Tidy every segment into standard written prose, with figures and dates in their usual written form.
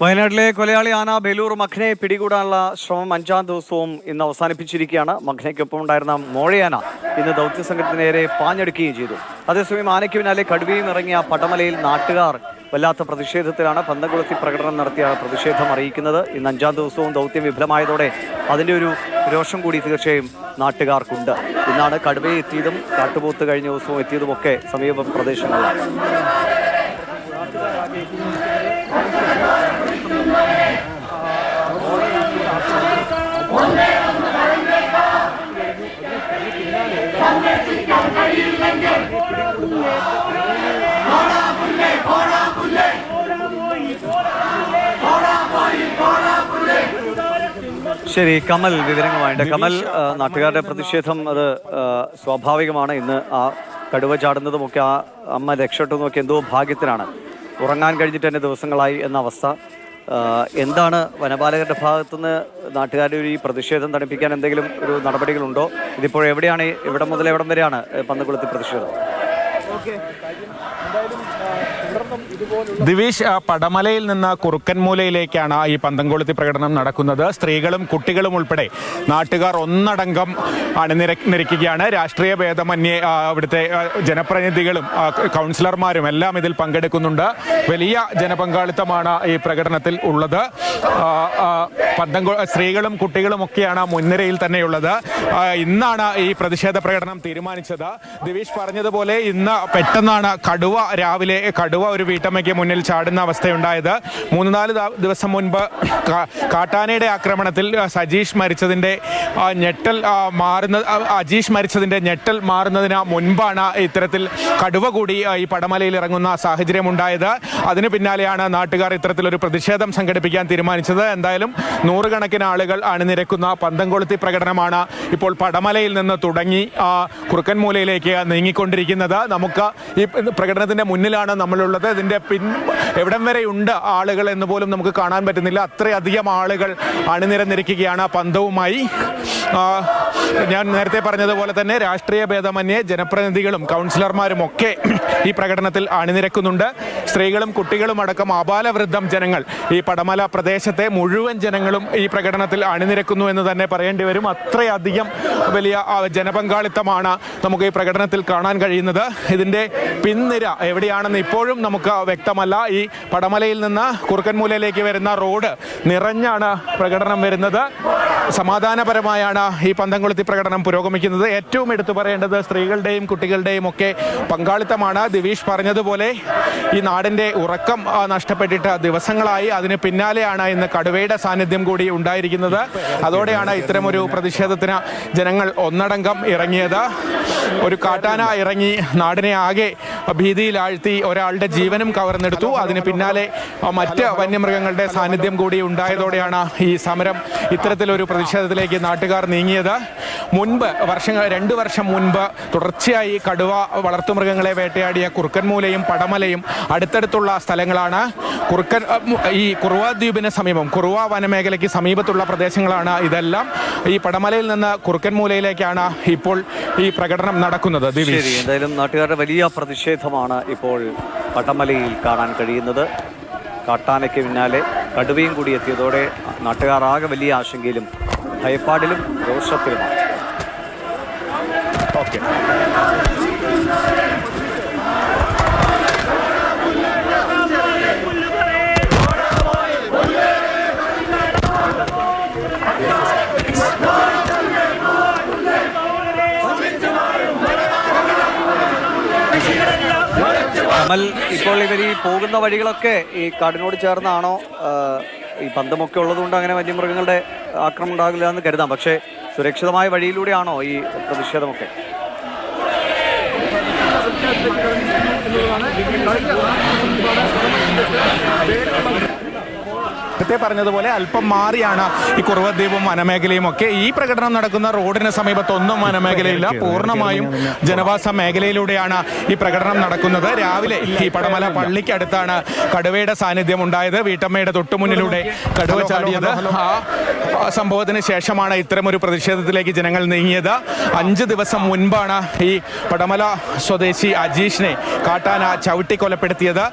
വയനാട്ടിലെ കൊലയാളി ആന ബേലൂർ മഖ്നയെ പിടികൂടാനുള്ള ശ്രമം 5ാം ദിവസവും ഇന്ന് അവസാനിപ്പിച്ചിരിക്കുകയാണ്. മഖ്നയ്ക്കൊപ്പം ഉണ്ടായിരുന്ന മോഴയാന ഇന്ന് ദൗത്യസംഘത്തിന് നേരെ പാഞ്ഞെടുക്കുകയും ചെയ്തു. അതേസമയം ആനയ്ക്ക് പിന്നാലെ കടുവയും ഇറങ്ങിയ പടമലയിൽ നാട്ടുകാർ വല്ലാത്ത പ്രതിഷേധത്തിലാണ്. പന്തംകൊളുത്തി പ്രകടനം നടത്തിയാണ് പ്രതിഷേധം അറിയിക്കുന്നത്. ഇന്ന് 5ാം ദിവസവും ദൗത്യം വിഫലമായതോടെ അതിൻ്റെ ഒരു രോഷം കൂടി തീർച്ചയായും നാട്ടുകാർക്കുണ്ട്. ഇന്നാണ് കടുവയെ എത്തിയതും കാട്ടുപോത്ത് കഴിഞ്ഞ ദിവസവും എത്തിയതുമൊക്കെ സമീപ പ്രദേശങ്ങളിലാണ്. ശരി, കമൽ വിവരങ്ങളുമായിട്ട്. കമൽ, നാട്ടുകാരുടെ പ്രതിഷേധം അത് സ്വാഭാവികമാണ്. ഇന്ന് ആ കടുവ ചാടുന്നതുമൊക്കെ ആ അമ്മ രക്ഷപ്പെട്ടതുമൊക്കെ എന്തോ ഭാഗ്യത്തിനാണ്. ഉറങ്ങാൻ കഴിഞ്ഞിട്ട് തന്നെ ദിവസങ്ങളായി എന്ന അവസ്ഥ. എന്താണ് വനപാലകരുടെ ഭാഗത്തുനിന്ന് നാട്ടുകാരുടെ ഒരു ഈ പ്രതിഷേധം തണുപ്പിക്കാൻ എന്തെങ്കിലും ഒരു നടപടികളുണ്ടോ? ഇതിപ്പോൾ എവിടെയാണ്, എവിടെ മുതൽ എവിടം വരെയാണ് പന്തംകൊളുത്തി പ്രതിഷേധം? ദിവിഷ്, പടമലയിൽ നിന്ന് കുറുക്കൻമൂലയിലേക്കാണ് ഈ പന്തംകൊളുത്തി പ്രകടനം നടക്കുന്നത്. സ്ത്രീകളും കുട്ടികളും ഉൾപ്പെടെ നാട്ടുകാർ ഒന്നടങ്കം അണിനിരക്കുകയാണ്. രാഷ്ട്രീയ ഭേദമന്യേ അവിടുത്തെ ജനപ്രതിനിധികളും കൗൺസിലർമാരും എല്ലാം ഇതിൽ പങ്കെടുക്കുന്നുണ്ട്. വലിയ ജനപങ്കാളിത്തമാണ് ഈ പ്രകടനത്തിൽ ഉള്ളത്. സ്ത്രീകളും കുട്ടികളും ഒക്കെയാണ് മുൻനിരയിൽ തന്നെയുള്ളത്. ഇന്നാണ് ഈ പ്രതിഷേധ പ്രകടനം തീരുമാനിച്ചത്. ദിവിഷ് പറഞ്ഞതുപോലെ ഇന്ന് പെട്ടെന്നാണ് രാവിലെ കടുവ ഒരു വീട്ടമ്മയ്ക്ക് മുന്നിൽ ചാടുന്ന അവസ്ഥയുണ്ടായത്. 3-4 ദിവസം മുൻപ് കാട്ടാനയുടെ ആക്രമണത്തിൽ അജീഷ് മരിച്ചതിന്റെ ഞെട്ടൽ മാറുന്നതിന് മുൻപാണ് ഇത്തരത്തിൽ കടുവ കൂടി ഈ പടമലയിൽ ഇറങ്ങുന്ന സാഹചര്യം ഉണ്ടായത്. അതിന് പിന്നാലെയാണ് നാട്ടുകാർ ഇത്തരത്തിലൊരു പ്രതിഷേധം സംഘടിപ്പിക്കാൻ തീരുമാനിച്ചത്. എന്തായാലും 100 കണക്കിന് ആളുകൾ അണിനിരക്കുന്ന പന്തംകൊളുത്തി പ്രകടനമാണ് ഇപ്പോൾ പടമലയിൽ നിന്ന് തുടങ്ങി കുറുക്കൻമൂലയിലേക്ക് നീങ്ങിക്കൊണ്ടിരിക്കുന്നത്. നമുക്ക് ഈ പ്രകടനത്തിന്റെ മുന്നിലാണ് നമ്മളുള്ളത്. ഇതിന്റെ എവിടം വരെയുണ്ട് ആളുകൾ എന്ന് പോലും നമുക്ക് കാണാൻ പറ്റുന്നില്ല. അത്രയധികം ആളുകൾ അണിനിരന്നിരിക്കുകയാണ് പന്തവുമായി. ഞാൻ നേരത്തെ പറഞ്ഞതുപോലെ തന്നെ രാഷ്ട്രീയ ഭേദമന്യേ ജനപ്രതിനിധികളും കൗൺസിലർമാരും ഒക്കെ ഈ പ്രകടനത്തിൽ അണിനിരക്കുന്നുണ്ട്. സ്ത്രീകളും കുട്ടികളും അടക്കം ആബാലവൃദ്ധം ജനങ്ങൾ, ഈ പടമല പ്രദേശത്തെ മുഴുവൻ ജനങ്ങളും ഈ പ്രകടനത്തിൽ അണിനിരക്കുന്നു എന്ന് തന്നെ പറയേണ്ടി വരും. അത്രയധികം വലിയ ജനപങ്കാളിത്തമാണ് നമുക്ക് ഈ പ്രകടനത്തിൽ കാണാൻ കഴിയുന്നത്. ഇതിന്റെ പിൻനിര എവിടെയാണെന്ന് ഇപ്പോഴും നമുക്ക് വ്യക്തമല്ല. ഈ പടമലയിൽ നിന്ന് കുറുക്കൻമൂലയിലേക്ക് വരുന്ന റോഡ് നിറഞ്ഞാണ് പ്രകടനം വരുന്നത്. സമാധാനപരമായാണ് ഈ പന്തംകൊളുത്തി പ്രകടനം പുരോഗമിക്കുന്നത്. ഏറ്റവും എടുത്തു പറയേണ്ടത് സ്ത്രീകളുടെയും കുട്ടികളുടെയും ഒക്കെ പങ്കാളിത്തമാണ്. ദിവിഷ് പറഞ്ഞതുപോലെ ഈ നാടിൻ്റെ ഉറക്കം നഷ്ടപ്പെട്ടിട്ട് ദിവസങ്ങളായി. അതിന് പിന്നാലെയാണ് ഇന്ന് കടുവയുടെ സാന്നിധ്യം കൂടി ഉണ്ടായിരിക്കുന്നത്. അതോടെയാണ് ഇത്തരമൊരു പ്രതിഷേധത്തിന് ജനങ്ങൾ ഒന്നടങ്കം ഇറങ്ങിയത്. ഒരു കാട്ടാന ഇറങ്ങി നാടിനെ ആകെ ഭീതിയിലാഴ്ത്തി ഒരാളുടെ ജീവനും കവർന്നെടുത്തു. അതിന് പിന്നാലെ മറ്റ് വന്യമൃഗങ്ങളുടെ സാന്നിധ്യം കൂടി ഉണ്ടായതോടെയാണ് ഈ സമരം ഇത്തരത്തിലൊരു പ്രതിഷേധത്തിലേക്ക് നാട്ടുകാർ നീങ്ങിയത്. മുൻപ് 2 വർഷം മുൻപ് തുടർച്ചയായി കടുവ വളർത്തുമൃഗങ്ങളെ വേട്ടയാടിയ കുറുക്കൻമൂലയും പടമലയും അടുത്തടുത്തുള്ള സ്ഥലങ്ങളാണ്. ഈ കുറുവ ദ്വീപിന് സമീപം, കുറുവ വനമേഖലയ്ക്ക് സമീപത്തുള്ള പ്രദേശങ്ങളാണ് ഇതെല്ലാം. ഈ പടമലയിൽ നിന്ന് കുറുക്കൻമൂലയിലേക്കാണ് ഇപ്പോൾ ഈ പ്രകടനം നടക്കുന്നത്. ശരി, എന്തായാലും നാട്ടുകാരുടെ വലിയ പ്രതിഷേധമാണ് ഇപ്പോൾ പടമലയിൽ കാണാൻ കഴിയുന്നത്. കാട്ടാനയ്ക്ക് പിന്നാലെ കടുവയും കൂടി എത്തിയതോടെ നാട്ടുകാർ ആകെ വലിയ ആശങ്കയിലും ഭയപ്പാടിലും രോഷത്തിലുമാണ്. ഓക്കെ, കമൽ, ഇപ്പോൾ ഇവർ ഈ പോകുന്ന വഴികളൊക്കെ ഈ കാടിനോട് ചേർന്നാണോ? ഈ പന്തമൊക്കെ ഉള്ളതുകൊണ്ട് അങ്ങനെ വന്യമൃഗങ്ങളുടെ ആക്രമണം ഉണ്ടാകില്ല എന്ന് കരുതാം. പക്ഷേ സുരക്ഷിതമായ വഴിയിലൂടെയാണോ ഈ പ്രതിഷേധമൊക്കെ? നേരത്തെ പറഞ്ഞതുപോലെ അല്പം മാറിയാണ് ഈ കുറുവദ്വീപും വനമേഖലയും ഒക്കെ. ഈ പ്രകടനം നടക്കുന്ന റോഡിന് സമീപത്തൊന്നും വനമേഖലയില്ല, പൂർണ്ണമായും ജനവാസ മേഖലയിലൂടെയാണ് ഈ പ്രകടനം നടക്കുന്നത്. രാവിലെ ഈ പടമല പള്ളിക്കടുത്താണ് കടുവയുടെ സാന്നിധ്യം ഉണ്ടായത്. വീട്ടമ്മയുടെ തൊട്ടുമുന്നിലൂടെ കടുവ ചാടിയത്. ആ സംഭവത്തിന് ശേഷമാണ് ഇത്തരമൊരു പ്രതിഷേധത്തിലേക്ക് ജനങ്ങൾ നീങ്ങിയത്. 5 ദിവസം മുൻപാണ് ഈ പടമല സ്വദേശി അജീഷിനെ കാട്ടാന ചവിട്ടിക്കൊലപ്പെടുത്തിയത്.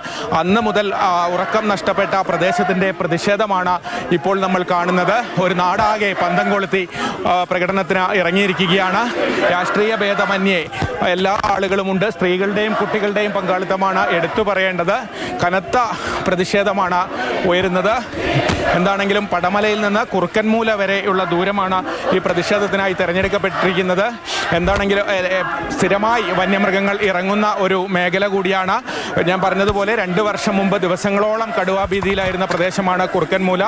അന്ന് മുതൽ ഉറക്കം നഷ്ടപ്പെട്ട പ്രദേശത്തിൻ്റെ പ്രതിഷേധമാണ് ഇപ്പോൾ നമ്മൾ കാണുന്നത്. ഒരു നാടാകെ പന്തം കൊളുത്തി പ്രകടനത്തിന് ഇറങ്ങിയിരിക്കുകയാണ്. രാഷ്ട്രീയ ഭേദമന്യേ എല്ലാ ആളുകളുമുണ്ട്. സ്ത്രീകളുടെയും കുട്ടികളുടെയും പങ്കാളിത്തമാണ് എടുത്തു പറയേണ്ടത്. കനത്ത പ്രതിഷേധമാണ് ഉയരുന്നത്. എന്താണെങ്കിലും പടമലയിൽ നിന്ന് കുറുക്കൻമൂല വരെയുള്ള ദൂരമാണ് ഈ പ്രതിഷേധത്തിനായി തിരഞ്ഞെടുക്കപ്പെട്ടിരിക്കുന്നത്. എന്താണെങ്കിലും സ്ഥിരമായി വന്യമൃഗങ്ങൾ ഇറങ്ങുന്ന ഒരു മേഖല കൂടിയാണ്. ഞാൻ പറഞ്ഞതുപോലെ 2 വർഷം മുമ്പ് ദിവസങ്ങളോളം കടുവാ ഭീതിയിലായിരുന്ന പ്രദേശമാണ് കുറുക്കൻമൂല.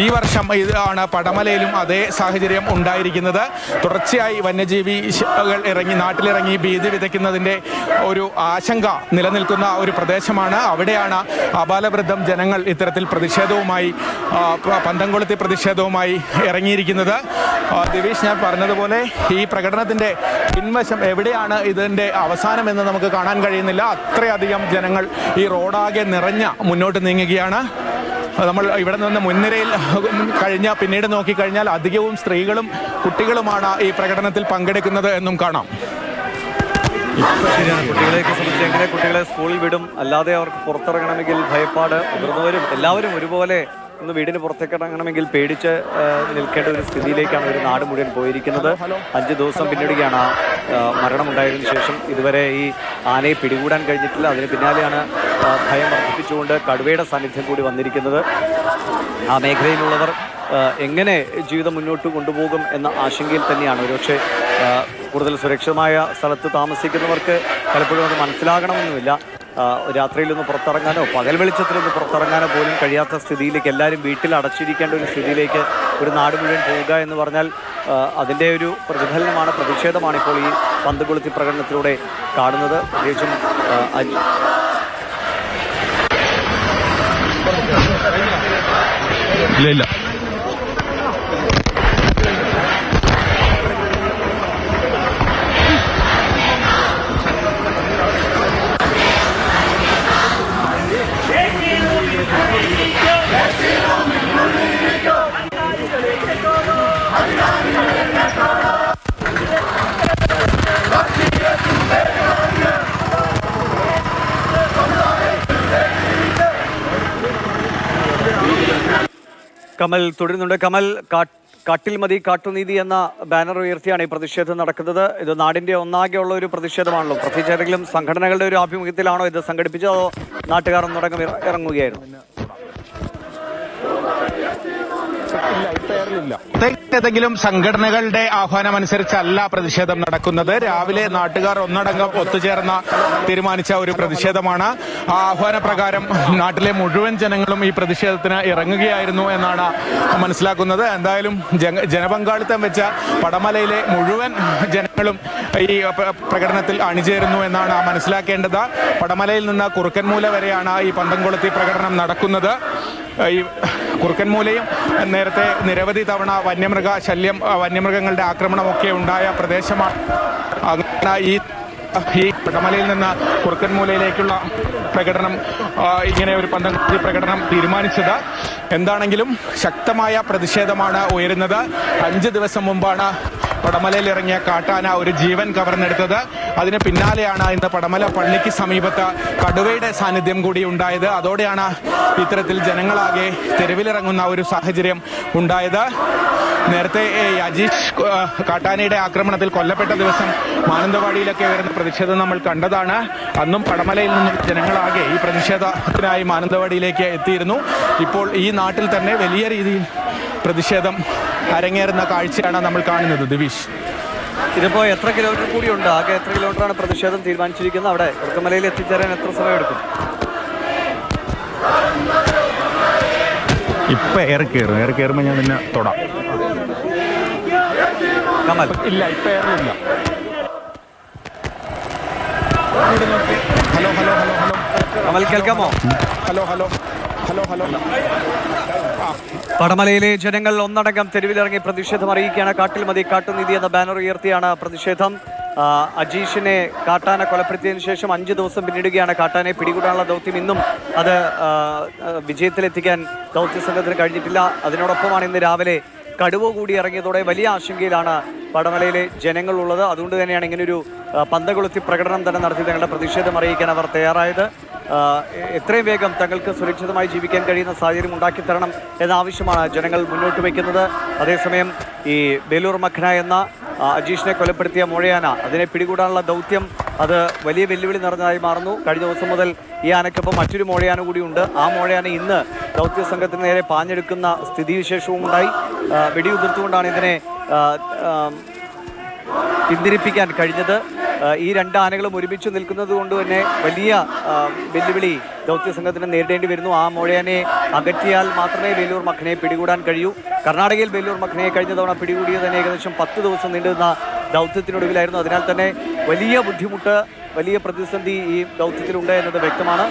ഈ വർഷം ഇതാണ് പടമലയിലും അതേ സാഹചര്യം ഉണ്ടായിരിക്കുന്നത്. തുടർച്ചയായി വന്യജീവികൾ നാട്ടിലിറങ്ങി ഭീതി വിതയ്ക്കുന്നതിൻ്റെ ഒരു ആശങ്ക നിലനിൽക്കുന്ന ഒരു പ്രദേശമാണ്. അവിടെയാണ് ആബാലവൃദ്ധം ജനങ്ങൾ ഇത്തരത്തിൽ പ്രതിഷേധവുമായി പന്തം കൊളുത്തി പ്രതിഷേധവുമായി ഇറങ്ങിയിരിക്കുന്നത്. ദിവേഷ്, ഞാൻ പറഞ്ഞതുപോലെ ഈ പ്രകടനത്തിൻ്റെ പിൻവശം എവിടെയാണ് ഇതിൻ്റെ അവസാനമെന്ന് നമുക്ക് കാണാൻ കഴിയുന്നില്ല. അത്രയധികം ജനങ്ങൾ ഈ റോഡാകെ മുന്നോട്ട് നീങ്ങുകയാണ്. നമ്മൾ ഇവിടെ നിന്ന് മുൻനിരയിൽ പിന്നീട് നോക്കിക്കഴിഞ്ഞാൽ അധികവും സ്ത്രീകളും കുട്ടികളുമാണ് ഈ പ്രകടനത്തിൽ പങ്കെടുക്കുന്നത് എന്നും കാണാം. ശരിയാണ്. കുട്ടികളെയൊക്കെ സംബന്ധിച്ച് എങ്ങനെ കുട്ടികളെ സ്കൂളിൽ വിടും? അല്ലാതെ അവർക്ക് പുറത്തിറങ്ങണമെങ്കിൽ ഭയപ്പാട്. മുതിർന്നവരും എല്ലാവരും ഒരുപോലെ ഇന്ന് വീടിന് പുറത്തേക്ക് ഇറങ്ങണമെങ്കിൽ പേടിച്ച് നിൽക്കേണ്ട ഒരു സ്ഥിതിയിലേക്കാണ് ഒരു നാട് മുഴുവൻ പോയിരിക്കുന്നത്. 5 ദിവസം പിന്നിടുകയാണ് മരണമുണ്ടായതിനു ശേഷം. ഇതുവരെ ഈ ആനയെ പിടികൂടാൻ കഴിഞ്ഞിട്ടില്ല. അതിന് പിന്നാലെയാണ് ഭയം വർദ്ധിപ്പിച്ചുകൊണ്ട് കടുവയുടെ സാന്നിധ്യം കൂടി വന്നിരിക്കുന്നത്. ആ മേഖലയിലുള്ളവർ എങ്ങനെ ജീവിതം മുന്നോട്ട് കൊണ്ടുപോകും എന്ന ആശങ്കയിൽ തന്നെയാണ്. ഒരുപക്ഷെ കൂടുതൽ സുരക്ഷിതമായ സ്ഥലത്ത് താമസിക്കുന്നവർക്ക് പലപ്പോഴും അത് മനസ്സിലാകണമെന്നുമില്ല. രാത്രിയിലൊന്ന് പുറത്തിറങ്ങാനോ പകൽ വെളിച്ചത്തിലൊന്ന് പുറത്തിറങ്ങാനോ പോലും കഴിയാത്ത സ്ഥിതിയിലേക്ക്, എല്ലാവരും വീട്ടിൽ അടച്ചിരിക്കേണ്ട ഒരു സ്ഥിതിയിലേക്ക് ഒരു നാട് മുഴുവൻ പോവുക എന്ന് പറഞ്ഞാൽ അതിൻ്റെ ഒരു പ്രതിഫലനമാണ്, പ്രതിഷേധമാണ് ഇപ്പോൾ ഈ പന്ത് കൊളുത്തി പ്രകടനത്തിലൂടെ കാണുന്നത്. പ്രത്യേകിച്ചും ഇല്ല കമൽ തുടരുന്നുണ്ട്. കമൽ, കാട്ടിൽ മതി കാട്ടുനീതി എന്ന ബാനർ ഉയർത്തിയാണ് ഈ പ്രതിഷേധം നടക്കുന്നത്. ഇത് നാടിന്റെ ഒന്നാകെയുള്ള ഒരു പ്രതിഷേധമാണല്ലോ. പ്രത്യേകിച്ച് ഏതെങ്കിലും സംഘടനകളുടെ ഒരു ആഭിമുഖ്യത്തിലാണോ ഇത് സംഘടിപ്പിച്ചത്, അതോ നാട്ടുകാർ ഒന്നടങ്കം ഇറങ്ങുകയായിരുന്നു? ഏതെങ്കിലും സംഘടനകളുടെ ആഹ്വാനം അനുസരിച്ചല്ല പ്രതിഷേധം നടക്കുന്നത്. രാവിലെ നാട്ടുകാർ ഒന്നടങ്കം ഒത്തുചേർന്ന തീരുമാനിച്ച ഒരു പ്രതിഷേധമാണ്. ആ ആഹ്വാന പ്രകാരം നാട്ടിലെ മുഴുവൻ ജനങ്ങളും ഈ പ്രതിഷേധത്തിന് ഇറങ്ങുകയായിരുന്നു എന്നാണ് മനസ്സിലാക്കുന്നത്. എന്തായാലും ജനപങ്കാളിത്തം വെച്ച പടമലയിലെ മുഴുവൻ ജനങ്ങളും ഈ പ്രകടനത്തിൽ അണിചേരുന്നു എന്നാണ് മനസ്സിലാക്കേണ്ടത്. പടമലയിൽ നിന്ന് കുറുക്കൻമൂല വരെയാണ് ഈ പന്തം കൊളുത്തി പ്രകടനം നടക്കുന്നത്. ഈ കുറുക്കൻമൂലയും നേരത്തെ നിരവധി തവണ വന്യമൃഗ ശല്യം, വന്യമൃഗങ്ങളുടെ ആക്രമണമൊക്കെ ഉണ്ടായ പ്രദേശമാണ്. അങ്ങനെ ഈ പടമലയിൽ നിന്ന് കുറുക്കൻമൂലയിലേക്കുള്ള പ്രകടനം, ഇങ്ങനെ ഒരു പന്തം കൊളുത്തി പ്രകടനം തീരുമാനിച്ചത്. എന്താണെങ്കിലും ശക്തമായ പ്രതിഷേധമാണ് ഉയരുന്നത്. 5 ദിവസം മുമ്പാണ് പടമലയിൽ ഇറങ്ങിയ കാട്ടാന ഒരു ജീവൻ കവർന്നെടുത്തത്. അതിന് പിന്നാലെയാണ് ഇന്ന് പടമല പള്ളിക്ക് സമീപത്ത് കടുവയുടെ സാന്നിധ്യം കൂടി ഉണ്ടായത്. അതോടെയാണ് ഇത്തരത്തിൽ ജനങ്ങളാകെ തെരുവിലിറങ്ങുന്ന ഒരു സാഹചര്യം ഉണ്ടായത്. നേരത്തെ അജീഷ് കാട്ടാനയുടെ ആക്രമണത്തിൽ കൊല്ലപ്പെട്ട ദിവസം മാനന്തവാടിയിലൊക്കെ വരുന്ന പ്രതിഷേധം നമ്മൾ കണ്ടതാണ്. അന്നും പടമലയിൽ നിന്നും ജനങ്ങളാകെ ഈ പ്രതിഷേധത്തിനായി മാനന്തവാടിയിലേക്ക് എത്തിയിരുന്നു. ഇപ്പോൾ ഈ നാട്ടിൽ തന്നെ വലിയ രീതിയിൽ പ്രതിഷേധം അരങ്ങേറുന്ന കാഴ്ചയാണ് നമ്മൾ കാണുന്നത്. ദിവിഷ്, ഇതിപ്പോൾ എത്ര കിലോമീറ്റർ കൂടിയുണ്ട്? ആകെ എത്ര കിലോമീറ്ററാണ് പ്രതിഷേധം തീരുമാനിച്ചിരിക്കുന്നത്? അവിടെ കുറുക്കമലയിൽ എത്തിച്ചേരാൻ എത്ര സമയം എടുക്കും? ഇപ്പം എയർ കയറുമ്പോൾ ഞാൻ പിന്നെ തൊടാം. കമൽ, ഇല്ല, ഇപ്പം എയറില്ല. Hello hello hello hello Kamal, കേൾക്കാമോ? ഹലോ ഹലോ ഹലോ പടമലയിലെ ജനങ്ങൾ ഒന്നടങ്കം തെരുവിലിറങ്ങി പ്രതിഷേധം അറിയിക്കുകയാണ്. കാട്ടിൽ മതി കാട്ടുനീതി എന്ന ബാനർ ഉയർത്തിയാണ് പ്രതിഷേധം. അജീഷിനെ കാട്ടാന കൊലപ്പെടുത്തിയതിനു ശേഷം 5 ദിവസം പിന്നിടുകയാണ്. കാട്ടാനെ പിടികൂടാനുള്ള ദൗത്യം ഇന്നും അത് വിജയത്തിലെത്തിക്കാൻ ദൗത്യ സംഘത്തിന് കഴിഞ്ഞിട്ടില്ല. അതിനോടൊപ്പമാണ് ഇന്ന് രാവിലെ കടുവ കൂടി ഇറങ്ങിയതോടെ വലിയ ആശങ്കയിലാണ് പടമലയിലെ ജനങ്ങളുള്ളത്. അതുകൊണ്ട് തന്നെയാണ് ഇങ്ങനൊരു പന്തകൊളുത്തി പ്രകടനം തന്നെ നടത്തി തങ്ങളുടെ പ്രതിഷേധം അറിയിക്കാൻ അവർ തയ്യാറായത്. എത്രയും വേഗം തങ്ങൾക്ക് സുരക്ഷിതമായി ജീവിക്കാൻ കഴിയുന്ന സാഹചര്യം ഉണ്ടാക്കിത്തരണം എന്ന ആവശ്യമാണ് ജനങ്ങൾ മുന്നോട്ട് വയ്ക്കുന്നത്. അതേസമയം ഈ ബേലൂർ മഖ്ന എന്ന അജീഷിനെ കൊലപ്പെടുത്തിയ മോഴയാന, അതിനെ പിടികൂടാനുള്ള ദൗത്യം അത് വലിയ വെല്ലുവിളി നിറഞ്ഞതായി മാറുന്നു. കഴിഞ്ഞ ദിവസം മുതൽ ഈ ആനയ്ക്കൊപ്പം മറ്റൊരു മോഴയാന കൂടിയുണ്ട്. ആ മോഴയാന ഇന്ന് ദൗത്യ സംഘത്തിന് നേരെ പാഞ്ഞെടുക്കുന്ന സ്ഥിതിവിശേഷവും ഉണ്ടായി. വെടിയുതിർത്തുകൊണ്ടാണ് ഇതിനെ പിന്തിരിപ്പിക്കാൻ കഴിഞ്ഞത്. ഈ 2 ആനകളും ഒരുമിച്ച് നിൽക്കുന്നത് കൊണ്ട് തന്നെ വലിയ വെല്ലുവിളി ദൗത്യ സംഘത്തിന് നേരിടേണ്ടി വരുന്നു. ആ മോഴയാനെ അകറ്റിയാൽ മാത്രമേ ബേലൂർ മഖ്നയെ പിടികൂടാൻ കഴിയൂ. കർണാടകയിൽ ബേലൂർ മഖ്നയെ കഴിഞ്ഞ തവണ പിടികൂടിയത് തന്നെ ഏകദേശം 10 ദിവസം നീണ്ടുന്ന ദൗത്യത്തിനൊടുവിലായിരുന്നു. അതിനാൽ തന്നെ വലിയ ബുദ്ധിമുട്ട്, വലിയ പ്രതിസന്ധി ഈ ദൗത്യത്തിലുണ്ട് എന്നത് വ്യക്തമാണ്.